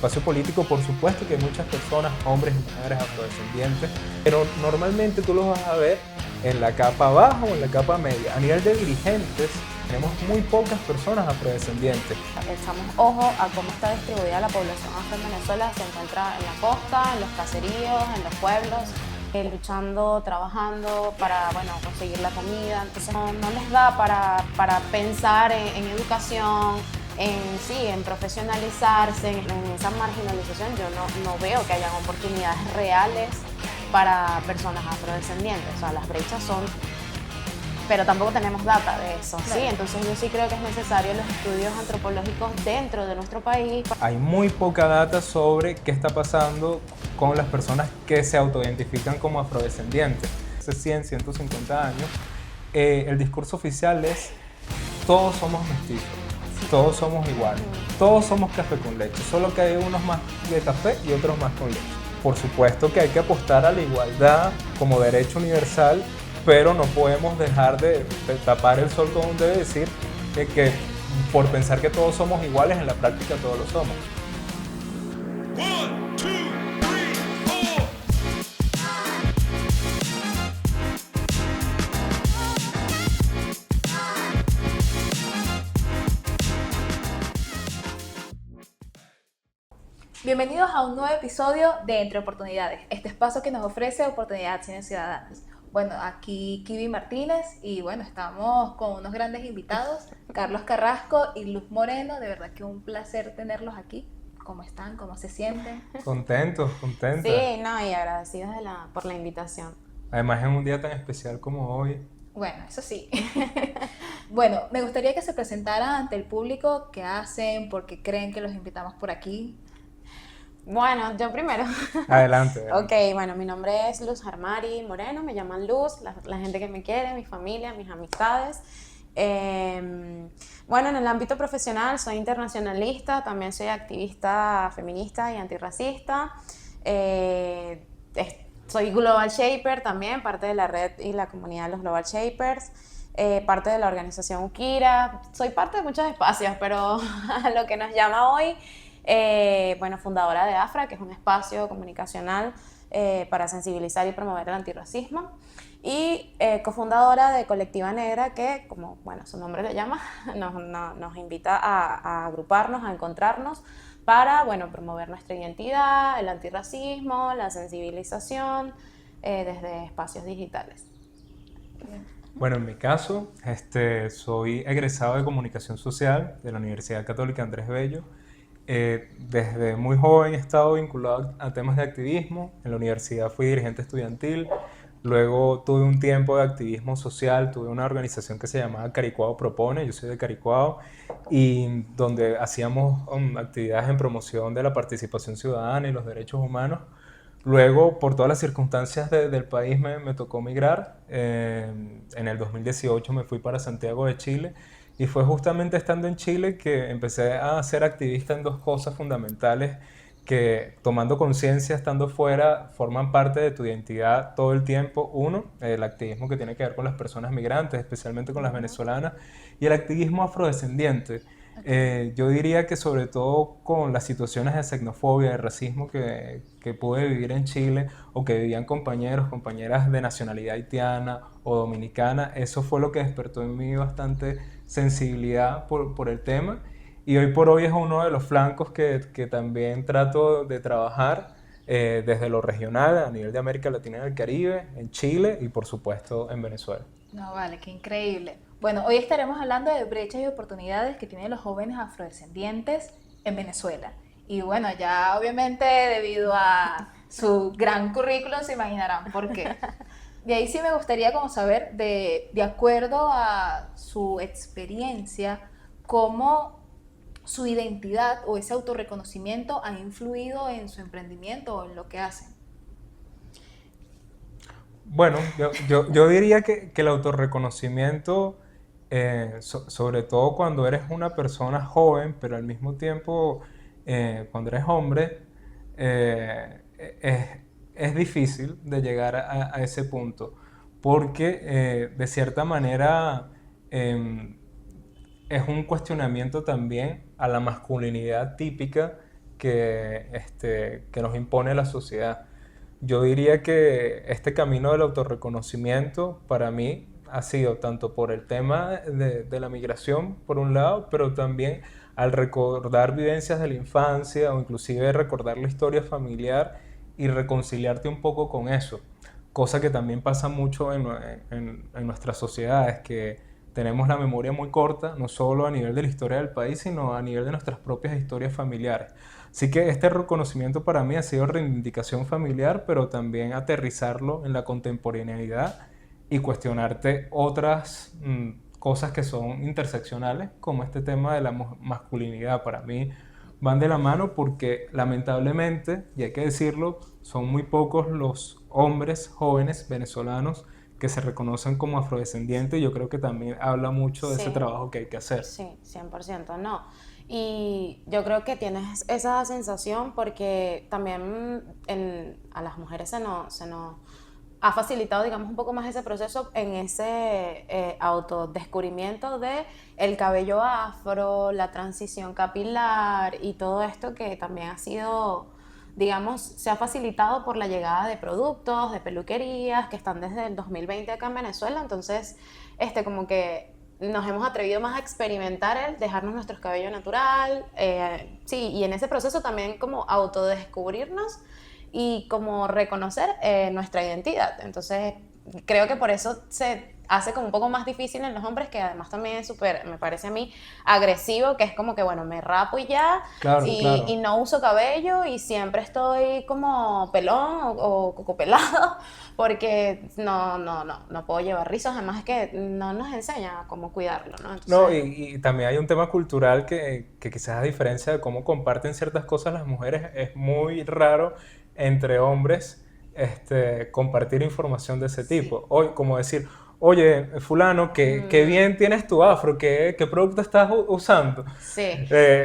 Espacio político, por supuesto que hay muchas personas, hombres y mujeres afrodescendientes, pero normalmente tú los vas a ver en la capa baja o en la capa media. A nivel de dirigentes, tenemos muy pocas personas afrodescendientes. Echamos ojo a cómo está distribuida la población afro en Venezuela. Se encuentra en la costa, en los caseríos, en los pueblos, luchando, trabajando para conseguir la comida. Entonces no les da para pensar en educación, en profesionalizarse, en esa marginalización. Yo no veo que hayan oportunidades reales para personas afrodescendientes. O sea, las brechas son, pero tampoco tenemos data de eso, claro. ¿Sí? Entonces yo sí creo que es necesario los estudios antropológicos dentro de nuestro país. Hay muy poca data sobre qué está pasando con las personas que se autoidentifican como afrodescendientes. Hace 100, 150 años, el discurso oficial es: todos somos mestizos. Todos somos iguales, todos somos café con leche, solo que hay unos más de café y otros más con leche. Por supuesto que hay que apostar a la igualdad como derecho universal, pero no podemos dejar de tapar el sol con un dedo y decir que por pensar que todos somos iguales, en la práctica todos lo somos. Bienvenidos a un nuevo episodio de Entre Oportunidades, este espacio que nos ofrece oportunidades ciudadanas. Bueno, aquí Kivi Martínez y estamos con unos grandes invitados, Carlos Carrasco y Luz Moreno. De verdad que un placer tenerlos aquí. ¿Cómo están? ¿Cómo se sienten? Contentos. Sí, y agradecidos por la invitación. Además, en un día tan especial como hoy. Bueno, eso sí. Bueno, me gustaría que se presentaran ante el público, qué hacen, por qué creen que los invitamos por aquí. Bueno, yo primero. Adelante. Ok, mi nombre es Luz Armari Moreno, me llaman Luz, la gente que me quiere, mi familia, mis amistades. En el ámbito profesional soy internacionalista, también soy activista feminista y antirracista. Soy Global Shaper también, parte de la red y la comunidad de los Global Shapers. Parte de la organización Ukira. Soy parte de muchos espacios, pero a lo que nos llama hoy... fundadora de AFRA, que es un espacio comunicacional para sensibilizar y promover el antirracismo, y cofundadora de Colectiva Negra, que, como su nombre lo llama, nos invita a agruparnos, a encontrarnos para promover nuestra identidad, el antirracismo, la sensibilización desde espacios digitales. Bueno, en mi caso, soy egresado de Comunicación Social de la Universidad Católica Andrés Bello. Desde muy joven he estado vinculado a temas de activismo. En la universidad fui dirigente estudiantil, luego tuve un tiempo de activismo social, tuve una organización que se llamaba Caricuao Propone, yo soy de Caricuao, y donde hacíamos actividades en promoción de la participación ciudadana y los derechos humanos. Luego, por todas las circunstancias del país, me tocó migrar. En el 2018 me fui para Santiago de Chile. Y fue justamente estando en Chile que empecé a ser activista en dos cosas fundamentales que, tomando conciencia estando fuera, forman parte de tu identidad todo el tiempo. Uno, el activismo que tiene que ver con las personas migrantes, especialmente con las venezolanas, y el activismo afrodescendiente. Yo diría que sobre todo con las situaciones de xenofobia, de racismo que pude vivir en Chile, o que vivían compañeras de nacionalidad haitiana o dominicana, eso fue lo que despertó en mí bastante sensibilidad por el tema, y hoy por hoy es uno de los flancos que también trato de trabajar desde lo regional, a nivel de América Latina y el Caribe, en Chile y por supuesto en Venezuela. No, vale, qué increíble. Bueno, hoy estaremos hablando de brechas y oportunidades que tienen los jóvenes afrodescendientes en Venezuela. Y ya obviamente debido a su gran currículum se imaginarán por qué. De ahí sí me gustaría saber, de acuerdo a su experiencia, cómo su identidad o ese autorreconocimiento ha influido en su emprendimiento o en lo que hacen. Bueno, yo diría que el autorreconocimiento, sobre todo cuando eres una persona joven, pero al mismo tiempo cuando eres hombre, es difícil de llegar a ese punto, porque de cierta manera es un cuestionamiento también a la masculinidad típica que nos impone la sociedad. Yo diría que este camino del autorreconocimiento para mí ha sido tanto por el tema de la migración, por un lado, pero también al recordar vivencias de la infancia o inclusive recordar la historia familiar y reconciliarte un poco con eso. Cosa que también pasa mucho en nuestras sociedades, que tenemos la memoria muy corta, no solo a nivel de la historia del país, sino a nivel de nuestras propias historias familiares. Así que este reconocimiento para mí ha sido reivindicación familiar, pero también aterrizarlo en la contemporaneidad y cuestionarte otras cosas que son interseccionales, como este tema de la masculinidad. Para mí van de la mano porque lamentablemente, y hay que decirlo, son muy pocos los hombres jóvenes venezolanos que se reconocen como afrodescendientes, y yo creo que también habla mucho de ese Sí. trabajo que hay que hacer. Sí, 100% no. Y yo creo que tienes esa sensación porque también a las mujeres se nos ha facilitado, digamos, un poco más ese proceso en ese autodescubrimiento de el cabello afro, la transición capilar y todo esto que también ha sido, digamos, se ha facilitado por la llegada de productos, de peluquerías que están desde el 2020 acá en Venezuela. Entonces, como que nos hemos atrevido más a experimentar el dejarnos nuestro cabello natural, sí, y en ese proceso también como autodescubrirnos y como reconocer nuestra identidad. Entonces, creo que por eso se hace como un poco más difícil en los hombres, que además también es súper, me parece a mí, agresivo, que es como que, bueno, me rapo y ya, Claro, y, claro. y no uso cabello y siempre estoy como pelón o coco pelado, porque no puedo llevar rizos, además es que no nos enseña cómo cuidarlo, ¿no? No, Entonces, y también hay un tema cultural que quizás a diferencia de cómo comparten ciertas cosas las mujeres, es muy raro entre hombres compartir información de ese tipo. Hoy, como decir, oye, fulano, qué bien tienes tu afro, qué producto estás usando. sí.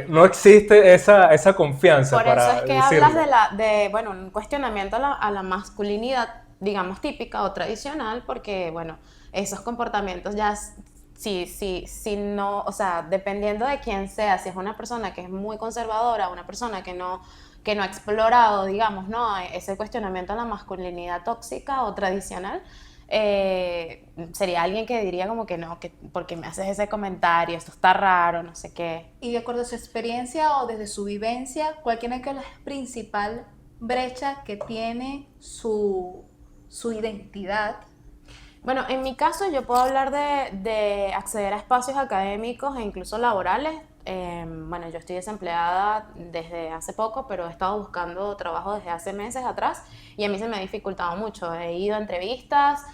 No existe esa confianza Por eso para es que hablas decirlo. bueno, un cuestionamiento a la masculinidad, digamos, típica o tradicional, porque, bueno, esos comportamientos ya, si no, o sea, dependiendo de quién sea, si es una persona que es muy conservadora, una persona que no ha explorado, digamos, ¿no? Ese cuestionamiento a la masculinidad tóxica o tradicional, sería alguien que diría como que no, que porque me haces ese comentario, esto está raro, no sé qué. Y de acuerdo a su experiencia o desde su vivencia, ¿cuál cree que es la principal brecha que tiene su identidad? Bueno, en mi caso yo puedo hablar de acceder a espacios académicos e incluso laborales. Bueno, yo estoy desempleada desde hace poco, pero he estado buscando trabajo desde hace meses atrás y a mí se me ha dificultado mucho. He ido a entrevistas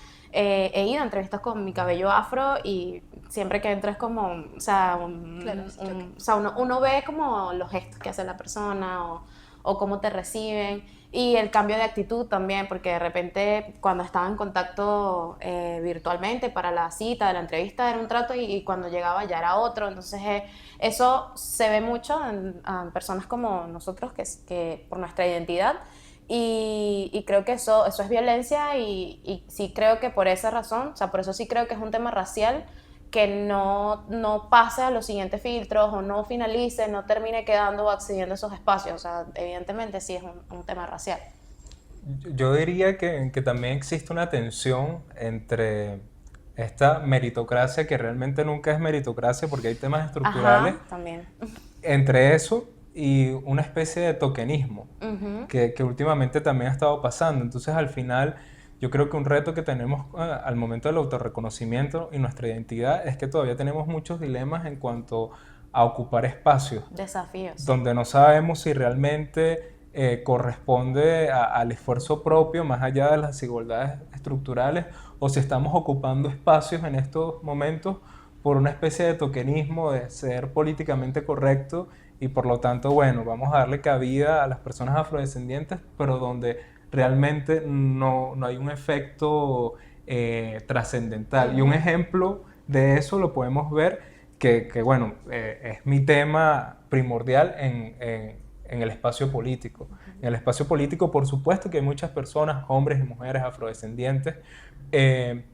con mi cabello afro y siempre que entro es como, o sea, Claro, es choque. o sea, uno ve como los gestos que hace la persona o cómo te reciben. Y el cambio de actitud también, porque de repente cuando estaba en contacto virtualmente para la cita, de la entrevista, era un trato y cuando llegaba ya era otro. Entonces eso se ve mucho en personas como nosotros, que por nuestra identidad. Y creo que eso es violencia y sí creo que por esa razón, o sea, por eso sí creo que es un tema racial que no pase a los siguientes filtros o no finalice, no termine quedando o accediendo a esos espacios. O sea, evidentemente sí es un tema racial. Yo diría que también existe una tensión entre esta meritocracia, que realmente nunca es meritocracia porque hay temas estructurales, Ajá, también. entre eso y una especie de tokenismo Ujú. que últimamente también ha estado pasando. Entonces, al final, yo creo que un reto que tenemos al momento del autorreconocimiento y nuestra identidad es que todavía tenemos muchos dilemas en cuanto a ocupar espacios Desafíos. donde no sabemos si realmente corresponde al esfuerzo propio, más allá de las desigualdades estructurales, o si estamos ocupando espacios en estos momentos por una especie de tokenismo, de ser políticamente correcto, y por lo tanto, bueno, vamos a darle cabida a las personas afrodescendientes, pero donde realmente no hay un efecto trascendental. Y un ejemplo de eso lo podemos ver bueno, es mi tema primordial en el espacio político. En el espacio político, por supuesto que hay muchas personas, hombres y mujeres afrodescendientes,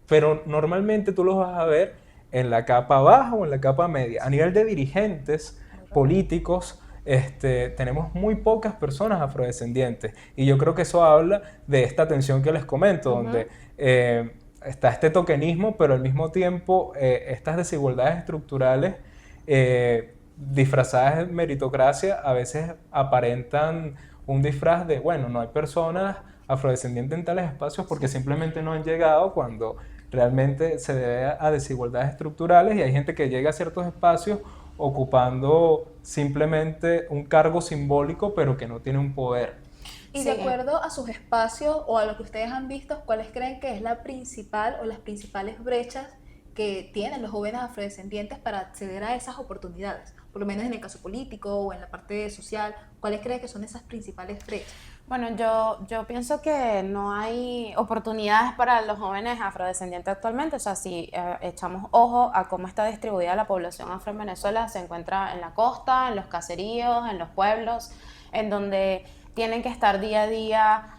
pero normalmente tú los vas a ver en la capa baja o en la capa media. A nivel de dirigentes políticos, tenemos muy pocas personas afrodescendientes. Y yo creo que eso habla de esta tensión que les comento, donde está este tokenismo, pero al mismo tiempo estas desigualdades estructurales disfrazadas de meritocracia a veces aparentan un disfraz de, bueno, no hay personas afrodescendientes en tales espacios porque simplemente no han llegado, cuando realmente se debe a desigualdades estructurales, y hay gente que llega a ciertos espacios ocupando simplemente un cargo simbólico pero que no tiene un poder. Y Sí. de acuerdo a sus espacios o a lo que ustedes han visto, ¿cuáles creen que es la principal o las principales brechas que tienen los jóvenes afrodescendientes para acceder a esas oportunidades? Por lo menos en el caso político o en la parte social, ¿cuáles creen que son esas principales brechas? Bueno, yo pienso que no hay oportunidades para los jóvenes afrodescendientes actualmente. O sea, si echamos ojo a cómo está distribuida la población afro en Venezuela, se encuentra en la costa, en los caseríos, en los pueblos, en donde tienen que estar día a día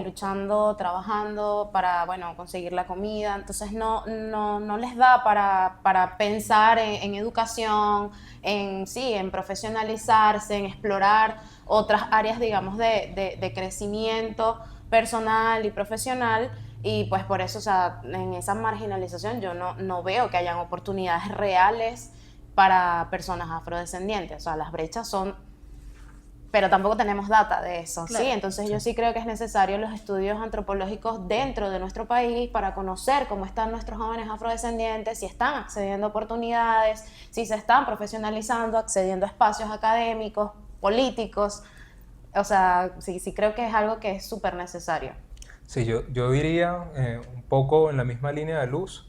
luchando, trabajando para, bueno, conseguir la comida. Entonces no les da para pensar en educación, en profesionalizarse, en explorar otras áreas, digamos, de crecimiento personal y profesional. Y pues por eso, o sea, en esa marginalización yo no veo que hayan oportunidades reales para personas afrodescendientes. O sea, las brechas son, pero tampoco tenemos data de eso, Claro. ¿sí? Entonces yo sí creo que es necesario los estudios antropológicos dentro de nuestro país para conocer cómo están nuestros jóvenes afrodescendientes, si están accediendo a oportunidades, si se están profesionalizando, accediendo a espacios académicos, políticos. O sea, sí creo que es algo que es súper necesario. Sí, yo diría, un poco en la misma línea de Luz,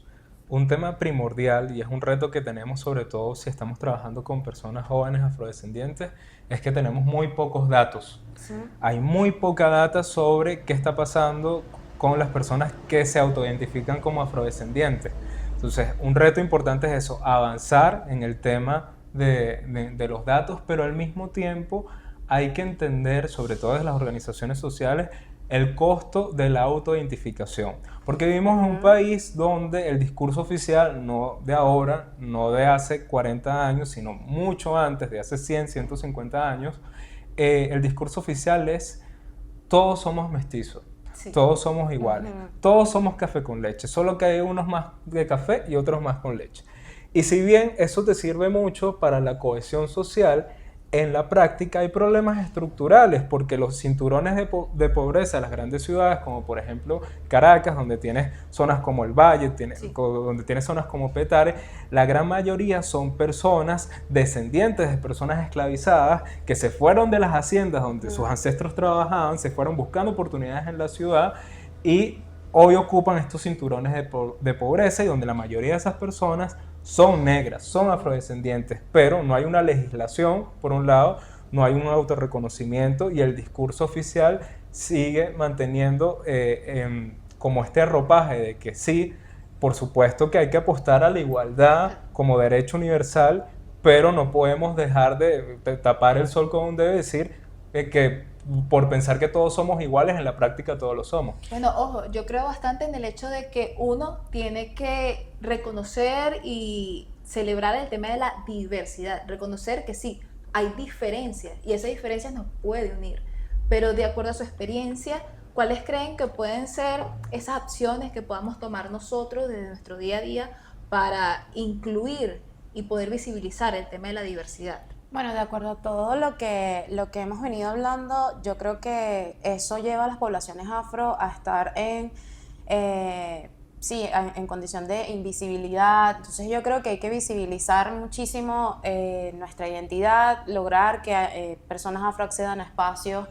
un tema primordial, y es un reto que tenemos sobre todo si estamos trabajando con personas jóvenes afrodescendientes, es que tenemos muy pocos datos. Sí. Hay muy poca data sobre qué está pasando con las personas que se autoidentifican como afrodescendientes. Entonces, un reto importante es eso, avanzar en el tema de los datos, pero al mismo tiempo hay que entender, sobre todo desde las organizaciones sociales, el costo de la autoidentificación. Porque vivimos en un país donde el discurso oficial, no de ahora, no de hace 40 años, sino mucho antes, de hace 100, 150 años, el discurso oficial es: todos somos mestizos, Sí. todos somos iguales, todos somos café con leche, solo que hay unos más de café y otros más con leche. Y si bien eso te sirve mucho para la cohesión social, en la práctica hay problemas estructurales, porque los cinturones de pobreza de las grandes ciudades, como por ejemplo Caracas, donde tienes zonas como el Valle, Sí. donde tienes zonas como Petare, la gran mayoría son personas descendientes de personas esclavizadas que se fueron de las haciendas donde sus ancestros trabajaban, se fueron buscando oportunidades en la ciudad y hoy ocupan estos cinturones de pobreza, y donde la mayoría de esas personas son negras, son afrodescendientes, pero no hay una legislación, por un lado, no hay un autorreconocimiento, y el discurso oficial sigue manteniendo como este ropaje de que sí, por supuesto que hay que apostar a la igualdad como derecho universal, pero no podemos dejar de tapar el sol con un dedo y decir que por pensar que todos somos iguales, en la práctica todos lo somos. Bueno, ojo, yo creo bastante en el hecho de que uno tiene que reconocer y celebrar el tema de la diversidad, reconocer que sí, hay diferencias y esa diferencia nos puede unir, pero de acuerdo a su experiencia, ¿cuáles creen que pueden ser esas acciones que podamos tomar nosotros desde nuestro día a día para incluir y poder visibilizar el tema de la diversidad? Bueno, de acuerdo a todo lo que hemos venido hablando, yo creo que eso lleva a las poblaciones afro a estar en condición de invisibilidad. Entonces yo creo que hay que visibilizar muchísimo nuestra identidad, lograr que personas afro accedan a espacios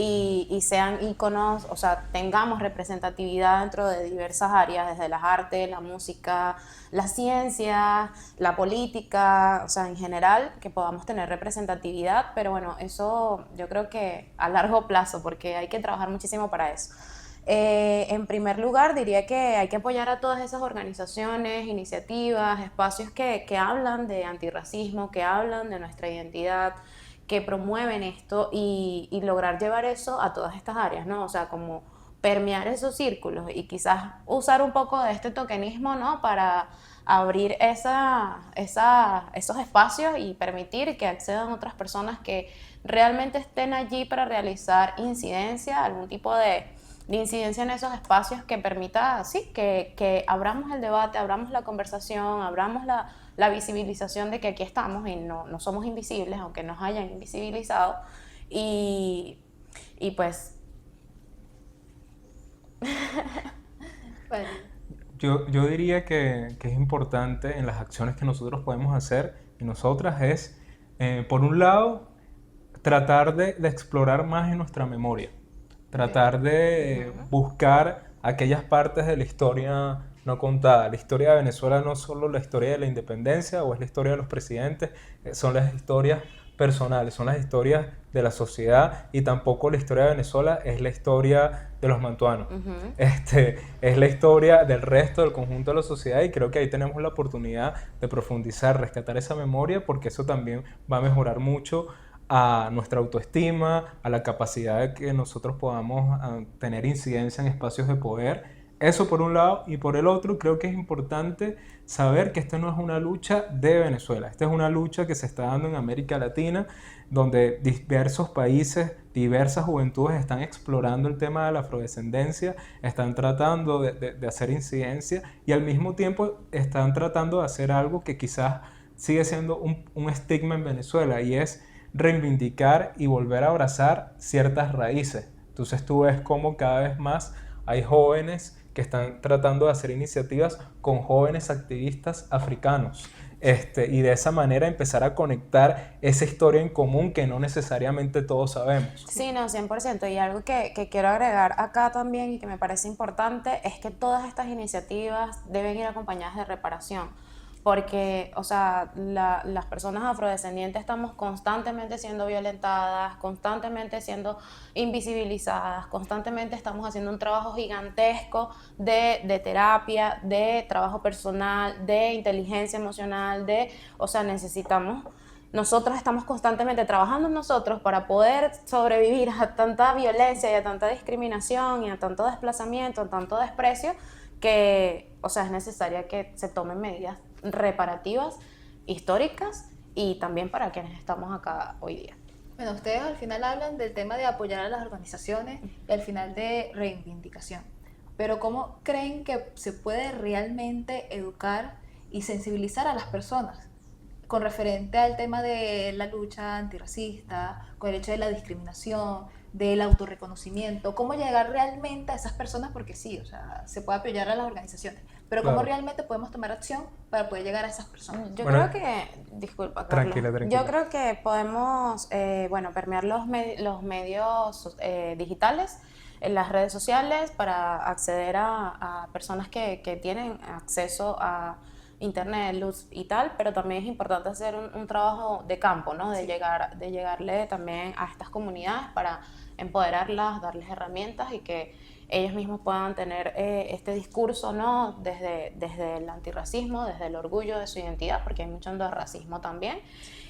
y sean íconos, o sea, tengamos representatividad dentro de diversas áreas, desde las artes, la música, la ciencia, la política, o sea, en general, que podamos tener representatividad, pero bueno, eso yo creo que a largo plazo, porque hay que trabajar muchísimo para eso. En primer lugar, diría que hay que apoyar a todas esas organizaciones, iniciativas, espacios que hablan de antirracismo, que hablan de nuestra identidad, que promueven esto y lograr llevar eso a todas estas áreas, ¿no? O sea, como permear esos círculos y quizás usar un poco de este tokenismo, ¿no? Para abrir esos espacios y permitir que accedan otras personas que realmente estén allí para realizar incidencia, algún tipo de incidencia en esos espacios que permita, sí, que abramos el debate, abramos la conversación, abramos la visibilización de que aquí estamos y no somos invisibles, aunque nos hayan invisibilizado. Y pues... Bueno, Yo diría que es importante en las acciones que nosotros podemos hacer y nosotras es, por un lado, tratar de explorar más en nuestra memoria, tratar de buscar aquellas partes de la historia no contada. La historia de Venezuela no es solo la historia de la independencia o es la historia de los presidentes, son las historias personales, son las historias de la sociedad y tampoco la historia de Venezuela es la historia de los mantuanos. Es la historia del resto del conjunto de la sociedad y creo que ahí tenemos la oportunidad de profundizar, rescatar esa memoria porque eso también va a mejorar mucho a nuestra autoestima, a la capacidad de que nosotros podamos tener incidencia en espacios de poder. Eso por un lado, y por el otro creo que es importante saber que esta no es una lucha de Venezuela, esta es una lucha que se está dando en América Latina, donde diversos países, diversas juventudes están explorando el tema de la afrodescendencia, están tratando de hacer incidencia y al mismo tiempo están tratando de hacer algo que quizás sigue siendo un estigma en Venezuela y es reivindicar y volver a abrazar ciertas raíces. Entonces tú ves cómo cada vez más hay jóvenes que están tratando de hacer iniciativas con jóvenes activistas africanos y de esa manera empezar a conectar esa historia en común que no necesariamente todos sabemos. Sí, no, 100%. Y algo que quiero agregar acá también y que me parece importante es que todas estas iniciativas deben ir acompañadas de reparación. Porque, o sea, las personas afrodescendientes estamos constantemente siendo violentadas, constantemente siendo invisibilizadas, constantemente estamos haciendo un trabajo gigantesco de terapia, de trabajo personal, de inteligencia emocional, o sea, nosotros estamos constantemente trabajando en nosotros para poder sobrevivir a tanta violencia y a tanta discriminación y a tanto desplazamiento, a tanto desprecio, que, o sea, es necesaria que se tomen medidas reparativas, históricas y también para quienes estamos acá hoy día. Bueno, ustedes al final hablan del tema de apoyar a las organizaciones y al final de reivindicación, pero ¿cómo creen que se puede realmente educar y sensibilizar a las personas con referente al tema de la lucha antirracista, con el hecho de la discriminación, del autorreconocimiento? ¿Cómo llegar realmente a esas personas? Porque sí, o sea, se puede apoyar a las organizaciones, pero ¿cómo realmente podemos tomar acción para poder llegar a esas personas? Yo creo que, disculpa, Carlos, tranquila. yo creo que podemos, permear los medios digitales, en las redes sociales para acceder a personas que tienen acceso a internet, luz y tal, pero también es importante hacer un trabajo de campo, ¿no? De llegarle también a estas comunidades para empoderarlas, darles herramientas y que ellos mismos puedan tener este discurso, ¿no? Desde el antirracismo, desde el orgullo de su identidad, porque hay mucho de racismo también.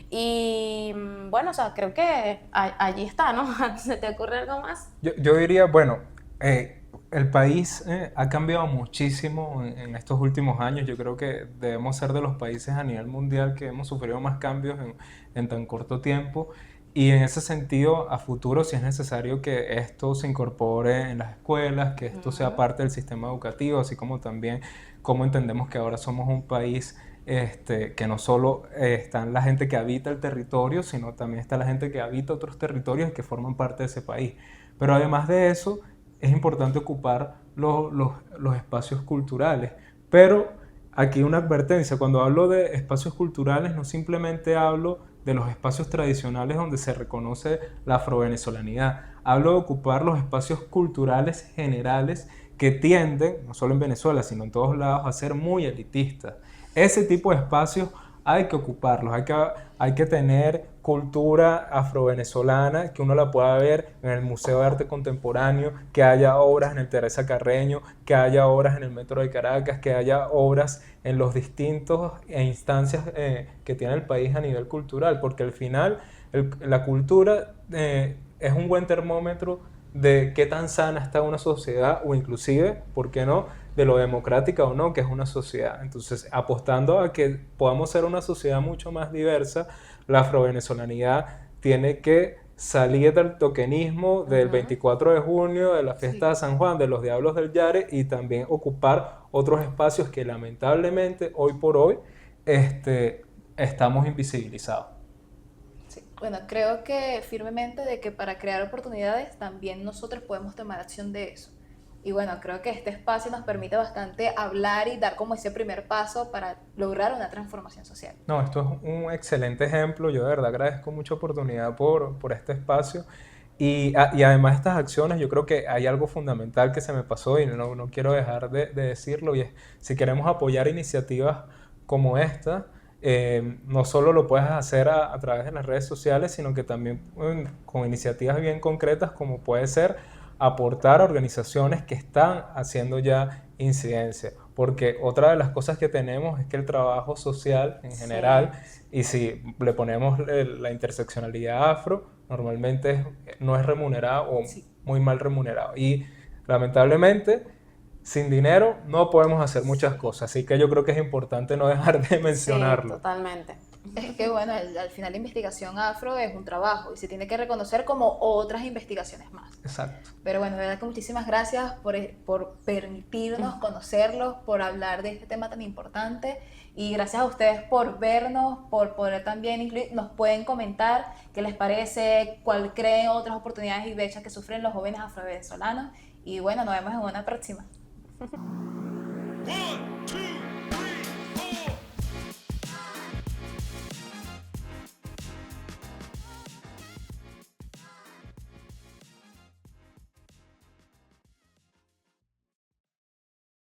Y bueno, o sea, creo que allí está, ¿no? ¿Se te ocurre algo más? Yo diría, bueno, el país ha cambiado muchísimo en estos últimos años. Yo creo que debemos ser de los países a nivel mundial que hemos sufrido más cambios en tan corto tiempo. Y en ese sentido, a futuro, si es necesario que esto se incorpore en las escuelas, que esto sea parte del sistema educativo, así como también cómo entendemos que ahora somos un país que no solo está la gente que habita el territorio, sino también está la gente que habita otros territorios y que forman parte de ese país. Pero además de eso, es importante ocupar los espacios culturales. Pero aquí una advertencia, cuando hablo de espacios culturales no simplemente hablo de los espacios tradicionales donde se reconoce la afrovenezolanidad, hablo de ocupar los espacios culturales generales que tienden, no solo en Venezuela, sino en todos lados, a ser muy elitistas. Ese tipo de espacios hay que ocuparlos, hay que tener cultura afrovenezolana, que uno la pueda ver en el Museo de Arte Contemporáneo, que haya obras en el Teresa Carreño, que haya obras en el Metro de Caracas, que haya obras en los distintos instancias que tiene el país a nivel cultural, porque al final la cultura es un buen termómetro de qué tan sana está una sociedad o inclusive, ¿por qué no?, de lo democrática o no que es una sociedad. Entonces, apostando a que podamos ser una sociedad mucho más diversa, la afrovenezolanidad tiene que salir del tokenismo del 24 de junio, de la fiesta de San Juan, de los Diablos del Yare, y también ocupar otros espacios que lamentablemente hoy por hoy estamos invisibilizados. Sí. Bueno, creo que firmemente de que para crear oportunidades también nosotros podemos tomar acción de eso. Y bueno, creo que este espacio nos permite bastante hablar y dar como ese primer paso para lograr una transformación social. No, esto es un excelente ejemplo. Yo de verdad agradezco mucha oportunidad por este espacio. Y además de estas acciones, yo creo que hay algo fundamental que se me pasó y no quiero dejar de decirlo, y es, si queremos apoyar iniciativas como esta, no solo lo puedes hacer a través de las redes sociales, sino que también con iniciativas bien concretas, como puede ser aportar a organizaciones que están haciendo ya incidencia. Porque otra de las cosas que tenemos es que el trabajo social en general, y si le ponemos la interseccionalidad afro, normalmente no es remunerado o muy mal remunerado. Y lamentablemente, sin dinero no podemos hacer muchas cosas. Así que yo creo que es importante no dejar de mencionarlo. Sí, totalmente. Es que bueno, al final la investigación afro es un trabajo y se tiene que reconocer como otras investigaciones más. Exacto. Pero bueno, de verdad que muchísimas gracias por permitirnos conocerlos, por hablar de este tema tan importante, y gracias a ustedes por vernos, por poder también incluir, nos pueden comentar qué les parece, cuál creen otras oportunidades y brechas que sufren los jóvenes afrovenezolanos, y bueno, nos vemos en una próxima. 1, 2